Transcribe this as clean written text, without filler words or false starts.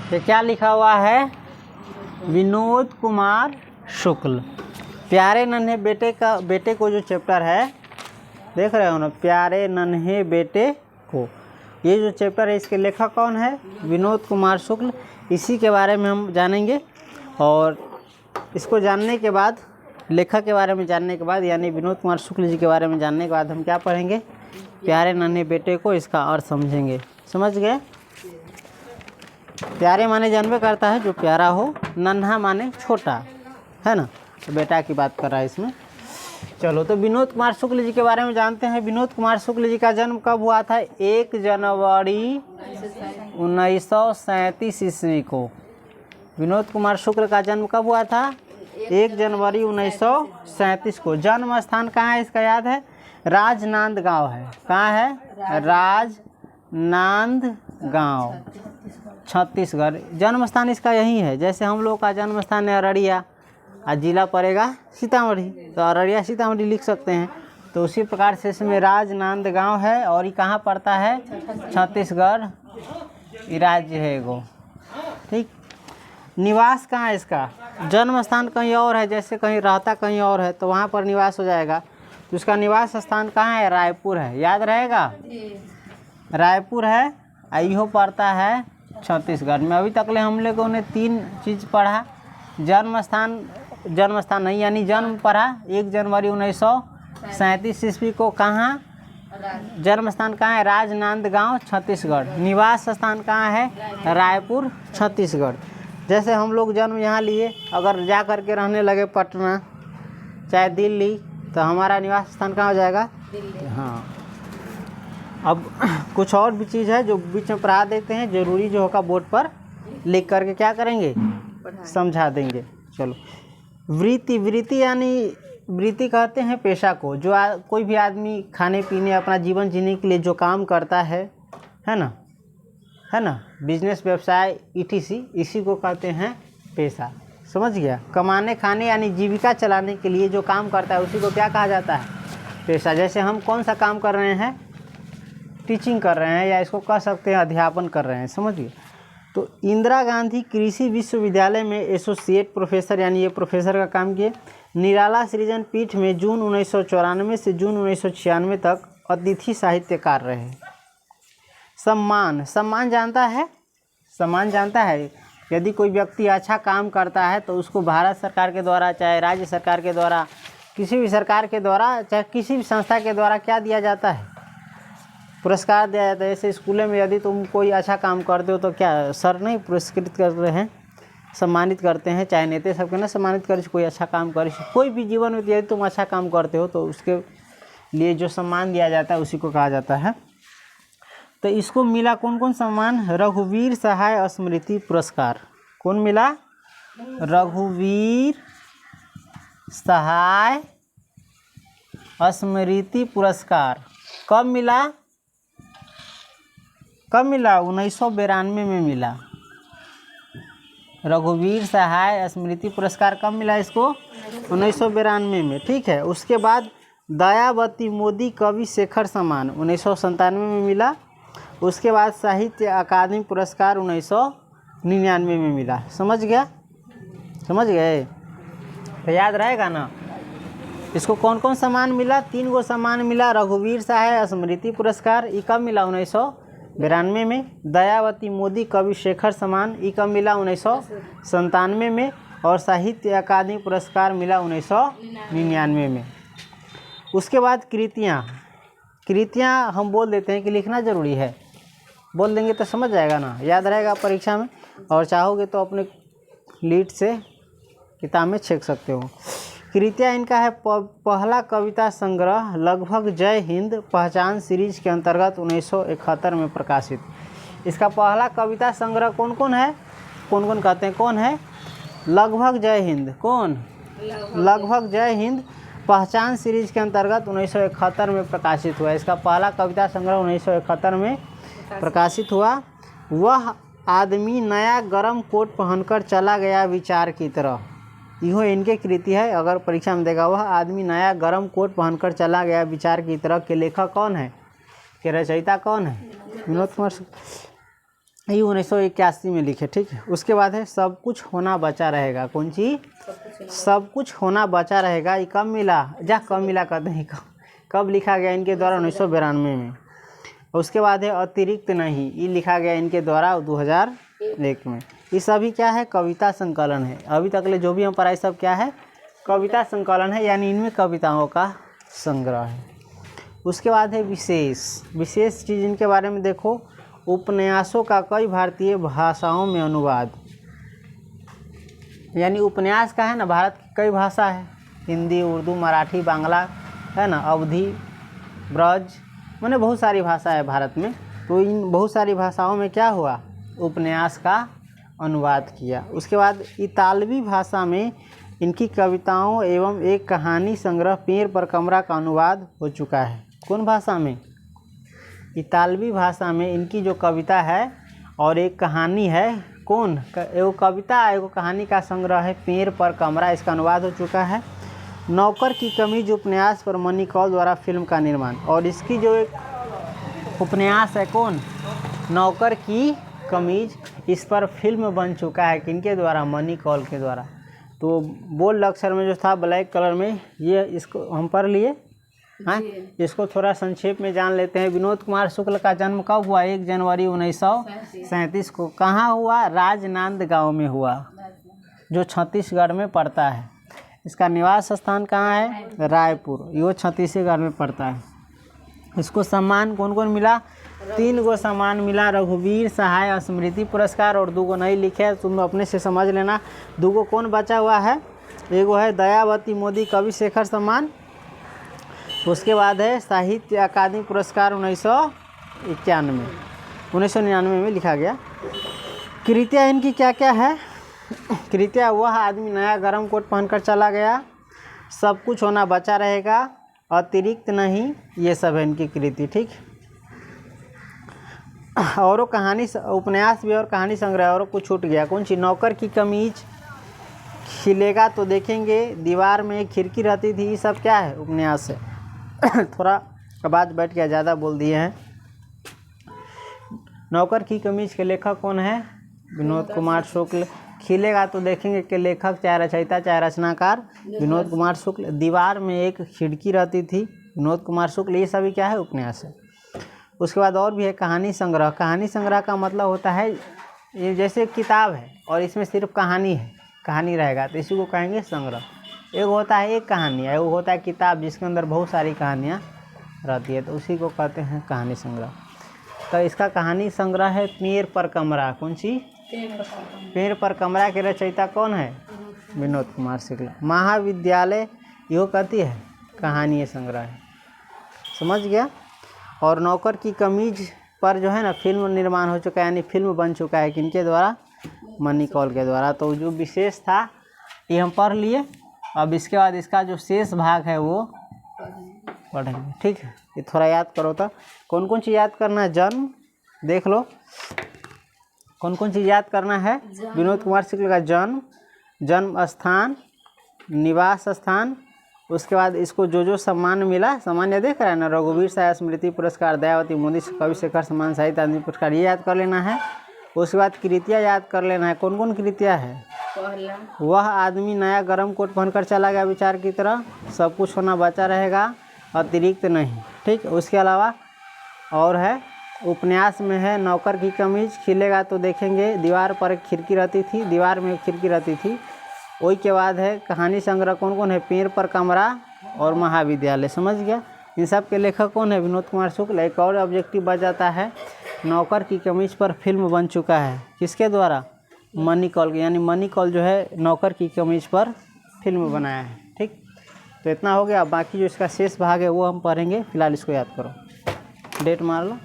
ये क्या लिखा हुआ है? विनोद कुमार शुक्ल। प्यारे नन्हे बेटे को जो चैप्टर है, देख रहे हो ना, प्यारे नन्हे बेटे को, ये जो चैप्टर है इसके लेखक कौन है? विनोद कुमार शुक्ल। इसी के बारे में हम जानेंगे और इसको जानने के बाद, लेखक के बारे में जानने के बाद, यानी विनोद कुमार शुक्ल जी के बारे में जानने के बाद हम क्या पढ़ेंगे? प्यारे नन्हे बेटे को, इसका अर्थ समझेंगे। समझ गए? प्यारे माने जानवे करता है जो प्यारा हो, नन्हा माने छोटा, है ना, तो बेटा की बात कर रहा है इसमें। चलो तो विनोद कुमार शुक्ल जी के बारे में जानते हैं। विनोद कुमार शुक्ल जी का जन्म कब हुआ था? 1 जनवरी 1937 ईस्वी को। विनोद कुमार शुक्ल का जन्म कब हुआ था? 1 जनवरी 1937 को। जन्म स्थान कहाँ है इसका याद है? राजनांदगांव है। कहाँ है? राजनांदगांव, छत्तीसगढ़। जन्म स्थान इसका यही है। जैसे हम लोग का जन्म स्थान है अररिया और जिला पड़ेगा सीतामढ़ी, तो अररिया सीतामढ़ी लिख सकते हैं। तो उसी प्रकार से इसमें राजनांदगांव है और ये कहाँ पड़ता है? छत्तीसगढ़ राज्य है एगो। ठीक। निवास कहाँ है इसका? जन्म स्थान कहीं और है, जैसे कहीं रहता कहीं और है तो वहाँ पर निवास हो जाएगा। तो उसका निवास स्थान कहाँ है? रायपुर है। याद रहेगा? रायपुर है। इहो पड़ता है छत्तीसगढ़ में। अभी तक ले हम लोगों ने 3 चीज़ पढ़ा। जन्म स्थान नहीं, यानी जन्म पढ़ा 1 जनवरी 1937 ईस्वी को। कहाँ? जन्म स्थान कहाँ है? राजनांदगांव, छत्तीसगढ़। निवास स्थान कहाँ है? रायपुर, छत्तीसगढ़। जैसे हम लोग जन्म यहाँ लिए, अगर जा कर के रहने लगे पटना चाहे दिल्ली, तो हमारा निवास स्थान कहाँ हो जाएगा? हाँ। अब कुछ और भी चीज़ है जो बीच में पढ़ा देते हैं, ज़रूरी जो होगा बोर्ड पर लिख करके क्या करेंगे? समझा देंगे। चलो, वृत्ति यानी वृत्ति कहते हैं पेशा को। जो कोई भी आदमी खाने पीने, अपना जीवन जीने के लिए जो काम करता है ना, बिजनेस, व्यवसाय, ETC, इसी को कहते हैं पेशा। समझ गया? कमाने खाने यानी जीविका चलाने के लिए जो काम करता है उसी को क्या कहा जाता है? पेशा। जैसे हम कौन सा काम कर रहे हैं? टीचिंग कर रहे हैं, या इसको कह सकते हैं अध्यापन कर रहे हैं। समझिए? तो इंदिरा गांधी कृषि विश्वविद्यालय में एसोसिएट प्रोफेसर, यानी ये प्रोफेसर का काम किए। निराला सृजन पीठ में जून 1994 से जून 1996 तक अतिथि साहित्यकार रहे। सम्मान जानता है? सम्मान जानता है? यदि कोई व्यक्ति अच्छा काम करता है तो उसको भारत सरकार के द्वारा, चाहे राज्य सरकार के द्वारा, किसी भी सरकार के द्वारा, चाहे किसी भी संस्था के द्वारा क्या दिया जाता है? पुरस्कार दिया जाता है। जैसे स्कूल में यदि तुम कोई अच्छा काम करते हो तो क्या सर नहीं पुरस्कृत कर रहे हैं, सम्मानित करते हैं, चाहे नेता सबके ना सम्मानित करे, कोई अच्छा काम करे। कोई भी जीवन में यदि तुम अच्छा काम करते हो तो उसके लिए जो सम्मान दिया जाता है उसी को कहा जाता है। तो इसको मिला कौन कौन सम्मान? रघुवीर सहाय स्मृति पुरस्कार। कौन मिला? रघुवीर सहाय स्मृति पुरस्कार। कब मिला? 1992 में मिला। रघुवीर सहाय स्मृति पुरस्कार कब मिला इसको? 1992 में। ठीक है। उसके बाद दयावती मोदी कवि शेखर सम्मान 1997 में मिला। उसके बाद साहित्य अकादमी पुरस्कार 1999 में मिला। समझ गए? तो याद रहेगा ना? इसको कौन कौन सम्मान मिला? 3 गो सम्मान मिला। रघुवीर सहाय स्मृति पुरस्कार, ये कब मिला? 1992 में। दयावती मोदी कवि शेखर सम्मान, ये कब मिला? 1997 में। और साहित्य अकादमी पुरस्कार मिला 1999 में। उसके बाद कृतियाँ हम बोल देते हैं कि लिखना ज़रूरी है। बोल देंगे तो समझ जाएगा ना, याद रहेगा परीक्षा में। और चाहोगे तो अपने लीड से किताब में छेक सकते हो। कृतियाँ इनका है पहला कविता संग्रह लगभग जय हिंद पहचान सीरीज के अंतर्गत 1971 में प्रकाशित। इसका पहला कविता संग्रह कौन कौन है? कौन कहते हैं? कौन है? लगभग जय हिंद। कौन? लगभग जय हिंद पहचान सीरीज के अंतर्गत 1971 में प्रकाशित हुआ। इसका पहला कविता संग्रह 1971 में प्रकाशित हुआ। वह आदमी नया गरम कोट पहनकर चला गया विचार की तरह, यह इनके कृति है। अगर परीक्षा में देगा, वह आदमी नया गरम कोट पहनकर चला गया विचार की तरह के लेखक कौन है? के रचयिता कौन है? विनोद कुमार। ये 1981 में लिखे, ठीक है। उसके बाद है सब कुछ होना बचा रहेगा। कौन सी? सब कुछ होना बचा रहेगा। ये कब मिला? कब मिला कहते हैं, कब लिखा गया इनके द्वारा? 1992 में। उसके बाद है अतिरिक्त नहीं, ये लिखा गया इनके द्वारा 2001 में। ये सभी क्या है? कविता संकलन है। अभी तक ले जो भी हम पढ़ाई सब क्या है? कविता संकलन है, यानी इनमें कविताओं का संग्रह है। उसके बाद है विशेष चीज़ इनके बारे में देखो। उपन्यासों का कई भारतीय भाषाओं में अनुवाद, यानी उपन्यास का है ना, भारत की कई भाषा है, हिंदी, उर्दू, मराठी, बांग्ला, है ना, अवधी, ब्रज, माने बहुत सारी भाषा है भारत में। तो इन बहुत सारी भाषाओं में क्या हुआ? उपन्यास का अनुवाद किया। उसके बाद इतालवी भाषा में इनकी कविताओं एवं एक कहानी संग्रह पेड़ पर कमरा का अनुवाद हो चुका है। कौन भाषा में? इतालवी भाषा में इनकी जो कविता है और एक कहानी है, कौन? एगो कविता एगो कहानी का संग्रह है पेड़ पर कमरा, इसका अनुवाद हो चुका है। नौकर की कमीज उपन्यास पर मनी कौल द्वारा फिल्म का निर्माण, और इसकी जो एक उपन्यास है, कौन? नौकर की कमीज, इस पर फिल्म बन चुका है किनके द्वारा? मनी कौल के द्वारा। तो बोल्ड अक्षर में जो था ब्लैक कलर में, ये इसको हम पढ़ लिए। हाँ, इसको थोड़ा संक्षेप में जान लेते हैं। विनोद कुमार शुक्ल का जन्म कब हुआ? 1 जनवरी 1937 को। कहाँ हुआ? राजनांदगांव में हुआ, जो छत्तीसगढ़ में पड़ता है। इसका निवास स्थान कहाँ है? रायपुर, ये छत्तीसगढ़ में पड़ता है। इसको सम्मान कौन कौन मिला? 3 गो सम्मान मिला, रघुवीर सहाय स्मृति पुरस्कार, और 2 गो नहीं लिखे, तुम अपने से समझ लेना। 2 गो कौन बचा हुआ है? एगो है दयावती मोदी कवि शेखर सम्मान, उसके बाद है साहित्य अकादमी पुरस्कार 1999 में लिखा गया। कृतियाँ इनकी क्या क्या है? कृतियाँ वह आदमी नया गरम कोट पहनकर चला गया, सब कुछ होना बचा रहेगा, अतिरिक्त नहीं, ये सब है इनकी कृति, ठीक। और कहानी उपन्यास भी और कहानी संग्रह और कुछ छूट गया। कौन सी? नौकर की कमीज, खिलेगा तो देखेंगे, दीवार में एक खिड़की रहती थी, ये सब क्या है? उपन्यास है। थोड़ा आवाज़ बैठ गया, ज़्यादा बोल दिए हैं। नौकर की कमीज के लेखक कौन है? विनोद कुमार शुक्ल। खिलेगा तो देखेंगे के लेखक चाहे रचयिता चाहे रचनाकार विनोद कुमार शुक्ल। दीवार में एक खिड़की रहती थी, विनोद कुमार शुक्ल। ये सभी क्या है? उपन्यास है। उसके बाद और भी है कहानी संग्रह। कहानी संग्रह का मतलब होता है, ये जैसे किताब है और इसमें सिर्फ कहानी है, कहानी रहेगा, तो इसी को कहेंगे संग्रह। एक होता है एक कहानी है, वो होता है किताब जिसके अंदर बहुत सारी कहानियाँ रहती है, तो उसी को कहते हैं कहानी संग्रह। तो इसका कहानी संग्रह है पेड़ पर कमरा। कौन सी? पेड़ पर कमरा के रचयिता कौन है? विनोद कुमार शुक्ल। महाविद्यालय यो कहती है कहानी संग्रह है, समझ गया। और नौकर की कमीज पर जो है ना फिल्म निर्माण हो चुका है, यानी फिल्म बन चुका है किनके द्वारा? मनी कौल के द्वारा। तो जो विशेष था ये हम पढ़ लिए। अब इसके बाद इसका जो शेष भाग है वो पढ़ेंगे, ठीक है। ये थोड़ा याद करो। तो कौन कौन चीज़ याद करना है? जन्म देख लो, कौन कौन चीज़ याद करना है? विनोद कुमार शुक्ल का जन्म, जन्म स्थान, निवास स्थान। उसके बाद इसको जो सम्मान मिला, सम्मान ये देख रहा है ना, रघुवीर सहाय स्मृति पुरस्कार, दयावती मोदी कवि शेखर सम्मान, साहित्य अकादमी पुरस्कार, ये याद कर लेना है। उसके बाद कृतियाँ याद कर लेना है। कौन कौन कृतियाँ है? वह आदमी नया गरम कोट पहनकर चला गया विचार की तरह, सब कुछ होना बचा रहेगा, अतिरिक्त नहीं, ठीक। उसके अलावा और है उपन्यास में है नौकर की कमीज, खिलेगा तो देखेंगे, दीवार पर एक खिड़की रहती थी, दीवार में एक खिड़की रहती थी। वही के बाद है कहानी संग्रह कौन कौन है? पेड़ पर कमरा और महाविद्यालय, समझ गया। इन सब के लेखक कौन है? विनोद कुमार शुक्ल। एक और ऑब्जेक्टिव बच जाता है, नौकर की कमीज पर फिल्म बन चुका है, किसके द्वारा? मनी कौल, यानी मनी कौल जो है नौकर की कमीज पर फिल्म बनाया है, ठीक। तो इतना हो गया। बाकी जो इसका शेष भाग है वो हम पढ़ेंगे, फिलहाल इसको याद करो, डेट मार लो।